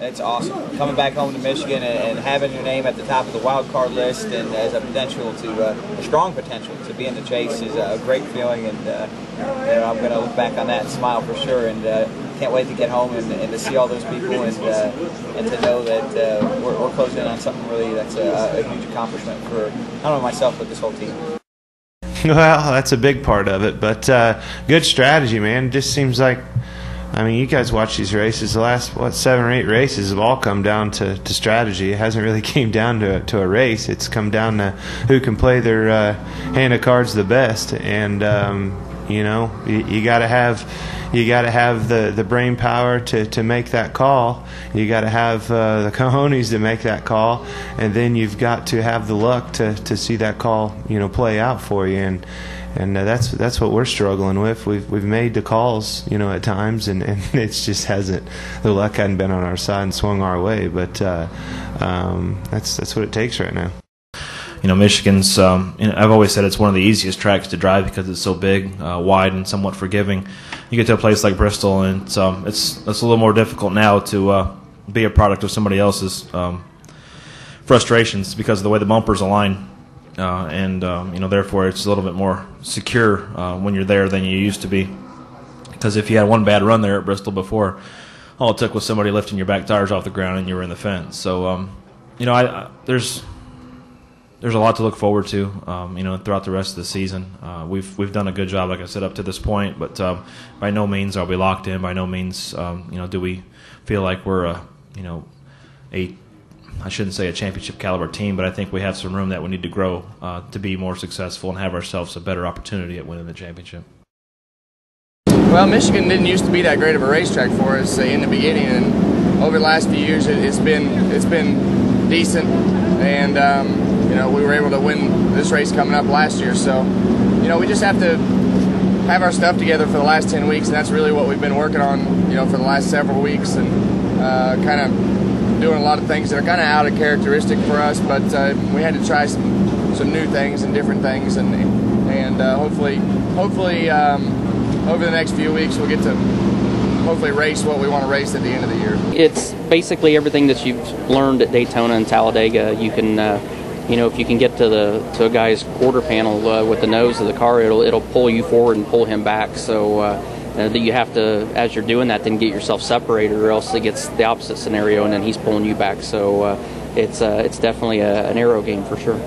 It's awesome. Coming back home to Michigan and having your name at the top of the wild card list and as a strong potential to be in the chase is a great feeling, and I'm going to look back on that and smile for sure, and can't wait to get home and to see all those people and to know that we're closing in on something really that's a huge accomplishment for not only myself but this whole team. Well, that's a big part of it, but good strategy, man. It just seems like, I mean, you guys watch these races. The last, 7 or 8 races have all come down to strategy. It hasn't really came down to a race. It's come down to who can play their hand of cards the best. And you got to have the brain power to make that call. You got to have the cojones to make that call, and then you've got to have the luck to see that call play out for you. And that's what we're struggling with. We've made the calls at times, and it's just the luck hadn't been on our side and swung our way. But that's what it takes right now. Michigan's, I've always said it's one of the easiest tracks to drive because it's so big, wide, and somewhat forgiving. You get to a place like Bristol, and it's a little more difficult now to be a product of somebody else's frustrations because of the way the bumpers align. Therefore it's a little bit more secure when you're there than you used to be. Because if you had one bad run there at Bristol before, all it took was somebody lifting your back tires off the ground and you were in the fence. So, there's a lot to look forward to, throughout the rest of the season. We've done a good job, like I said, up to this point, but by no means are we locked in. By no means, do we feel like we're I shouldn't say a championship caliber team, but I think we have some room that we need to grow to be more successful and have ourselves a better opportunity at winning the championship. Well, Michigan didn't used to be that great of a racetrack for us in the beginning, and over the last few years it's been decent, and we were able to win this race coming up last year. So we just have to have our stuff together for the last 10 weeks, and that's really what we've been working on for the last several weeks, and kind of doing a lot of things that are kind of out of characteristic for us, but we had to try some new things and different things, and hopefully over the next few weeks we'll get to hopefully race what we want to race at the end of the year. It's basically everything that you've learned at Daytona and Talladega. You can if you can get to a guy's quarter panel with the nose of the car, it'll pull you forward and pull him back. So that you have to, as you're doing that, then get yourself separated, or else it gets the opposite scenario, and then he's pulling you back. So it's definitely an aero game for sure.